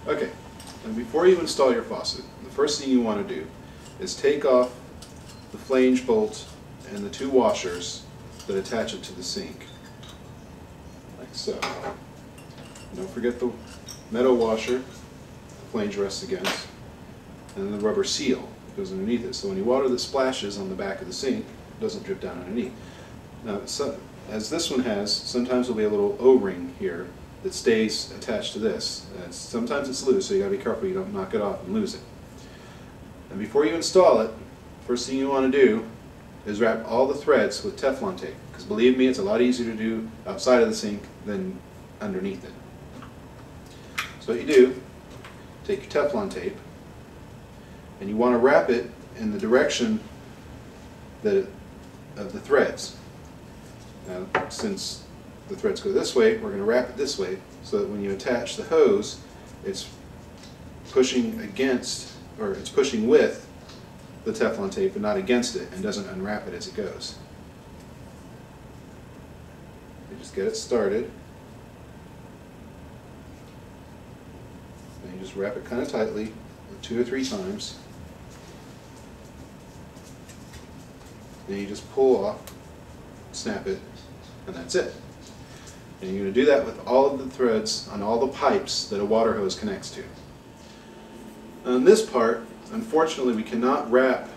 Okay, and before you install your faucet, the first thing you want to do is take off the flange bolt and the two washers that attach it to the sink, like so. Don't forget the metal washer the flange rests against, and then the rubber seal that goes underneath it, so any water that splashes on the back of the sink doesn't drip down underneath. Now, as this one has, sometimes there'll be a little O-ring here that stays attached to this. Sometimes it's loose, so you got to be careful you don't knock it off and lose it. And before you install it, first thing you want to do is wrap all the threads with Teflon tape, because believe me, it's a lot easier to do outside of the sink than underneath it. So what you do, take your Teflon tape, and you want to wrap it in the direction of the threads. Now, since the threads go this way, we're going to wrap it this way, so that when you attach the hose, it's pushing against, or it's pushing with the Teflon tape and not against it, and doesn't unwrap it as it goes. You just get it started. Then you just wrap it kind of tightly, 2 or 3 times. Then you just pull off, snap it, and that's it. And you're going to do that with all of the threads on all the pipes that a water hose connects to. On this part, unfortunately, we cannot wrap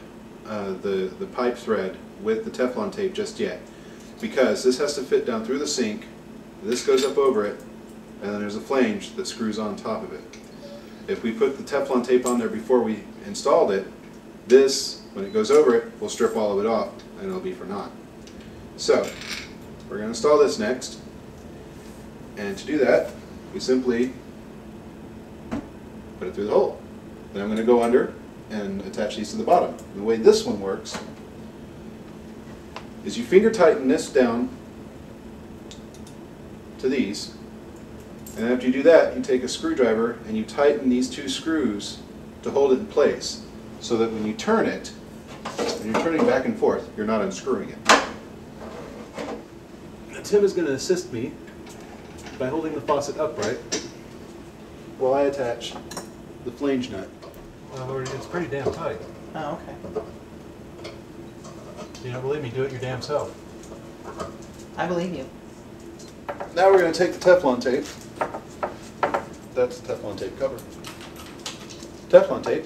the pipe thread with the Teflon tape just yet, because this has to fit down through the sink, this goes up over it, and then there's a flange that screws on top of it. If we put the Teflon tape on there before we installed it, this, when it goes over it, will strip all of it off, and it'll be for naught. So, we're going to install this next. And to do that, we simply put it through the hole. Then I'm going to go under and attach these to the bottom. The way this one works is you finger tighten this down to these, and after you do that, you take a screwdriver and you tighten these 2 screws to hold it in place, so that when you turn it, when you're turning back and forth, you're not unscrewing it. Now, Tim is going to assist me by holding the faucet upright while I attach the flange nut. Well, it's pretty damn tight. Oh, okay. You don't believe me? Do it your damn self. I believe you. Now we're going to take the Teflon tape. That's the Teflon tape cover. Teflon tape.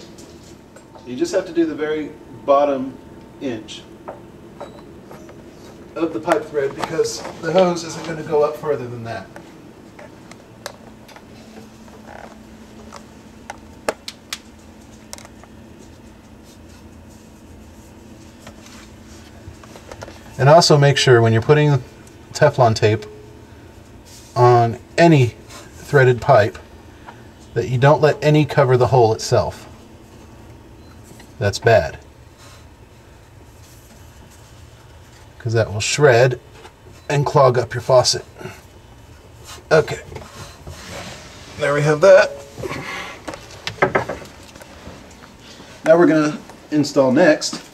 You just have to do the very bottom inch of the pipe thread, because the hose isn't going to go up further than that. And also make sure when you're putting Teflon tape on any threaded pipe that you don't let any cover the hole itself. That's bad, because that will shred and clog up your faucet. Okay, there we have that. Now we're going to install next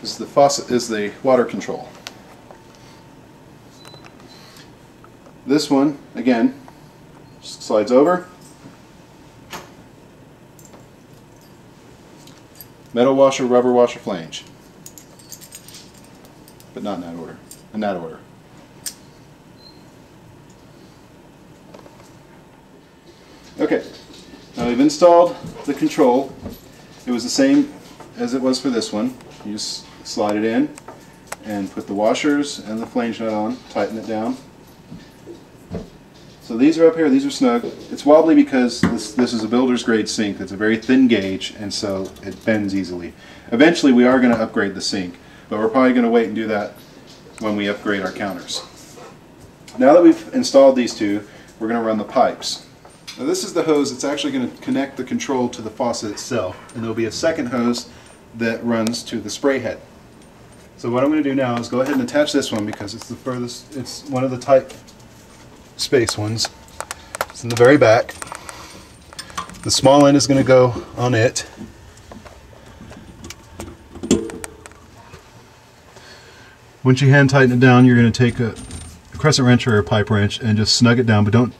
is the faucet, is the water control. This one, again, just slides over. Metal washer, rubber washer, flange. But not in that order. In that order. Okay, now we've installed the control. It was the same as it was for this one. You just slide it in and put the washers and the flange nut on, tighten it down. So these are up here, these are snug. It's wobbly because this is a builder's grade sink that's a very thin gauge, and so it bends easily. Eventually we are going to upgrade the sink, but we're probably going to wait and do that when we upgrade our counters. Now that we've installed these two, we're going to run the pipes. Now this is the hose that's actually going to connect the control to the faucet itself, and there'll be a second hose that runs to the spray head. So what I'm going to do now is go ahead and attach this one, because it's the furthest, it's one of the tight space ones. It's in the very back. The small end is going to go on it. Once you hand tighten it down, you're going to take a crescent wrench or a pipe wrench and just snug it down, but don't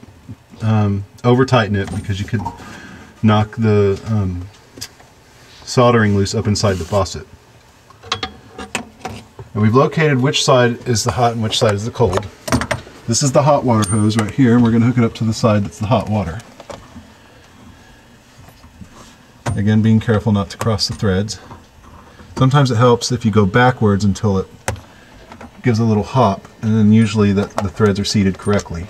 over tighten it because you could knock the soldering loose up inside the faucet. And we've located which side is the hot and which side is the cold. This is the hot water hose right here, and we're going to hook it up to the side that's the hot water. Again, being careful not to cross the threads. Sometimes it helps if you go backwards until it gives a little hop, and then usually the threads are seated correctly.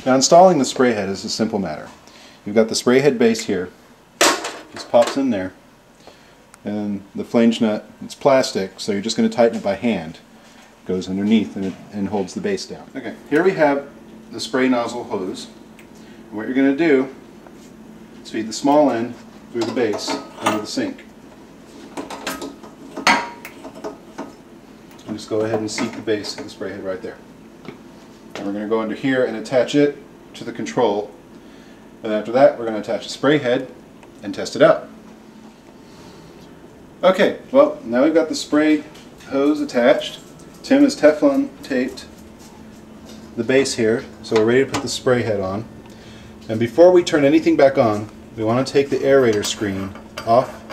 Now, installing the spray head is a simple matter. You've got the spray head base here, just pops in there, and the flange nut, it's plastic, so you're just going to tighten it by hand. It goes underneath and holds the base down. Okay, here we have the spray nozzle hose. And what you're going to do is feed the small end through the base into the sink. And just go ahead and seat the base of the spray head right there. And we're going to go under here and attach it to the control. And after that, we're going to attach the spray head and test it out. Okay, well, now we've got the spray hose attached. Tim has Teflon taped the base here, so we're ready to put the spray head on. And before we turn anything back on, we want to take the aerator screen off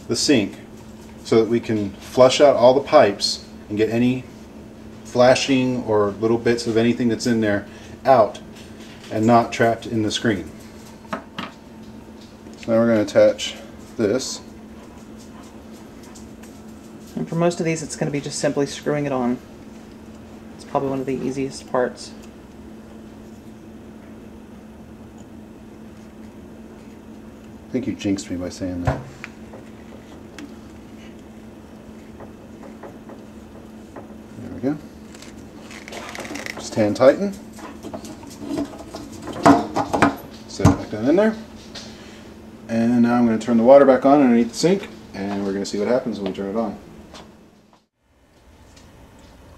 the sink so that we can flush out all the pipes and get any flashing or little bits of anything that's in there out and not trapped in the screen. So now we're going to attach this. And for most of these, it's going to be just simply screwing it on. It's probably one of the easiest parts. I think you jinxed me by saying that. There we go. Just hand tighten. Set it back down in there. And now I'm going to turn the water back on underneath the sink, and we're going to see what happens when we turn it on.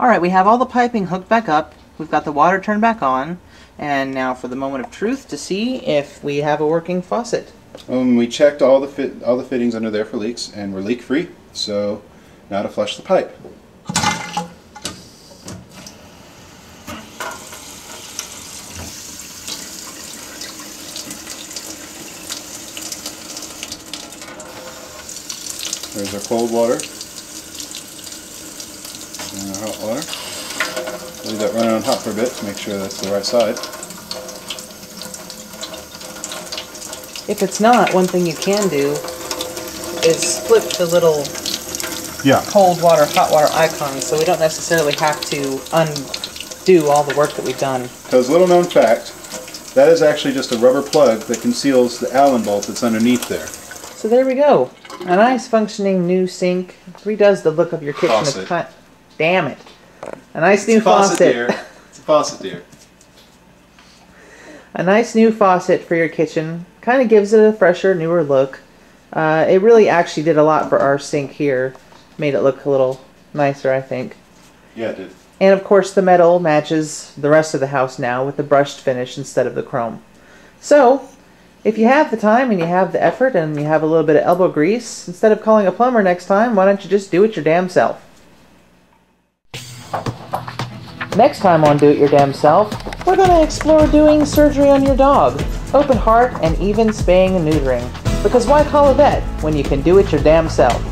Alright, we have all the piping hooked back up. We've got the water turned back on. And now for the moment of truth to see if we have a working faucet. We checked all the fittings under there for leaks, and we're leak free. So now to flush the pipe. There's our cold water and our hot water. Leave that running on hot for a bit to make sure that's the right side. If it's not, one thing you can do is flip the little cold water, hot water icon, so we don't necessarily have to undo all the work that we've done. Because little known fact, that is actually just a rubber plug that conceals the Allen bolt that's underneath there. So there we go. A nice functioning new sink. Redoes the look of your kitchen. Faucet. Damn it. A nice new faucet. It's a faucet, dear. A nice new faucet for your kitchen. Kind of gives it a fresher, newer look. It really actually did a lot for our sink here. Made it look a little nicer, I think. Yeah, it did. And of course the metal matches the rest of the house now with the brushed finish instead of the chrome. So, if you have the time and you have the effort and you have a little bit of elbow grease, instead of calling a plumber next time, why don't you just do it your damn self? Next time on Do It Your Damn Self, we're going to explore doing surgery on your dog, open heart, and even spaying and neutering. Because why call a vet when you can do it your damn self?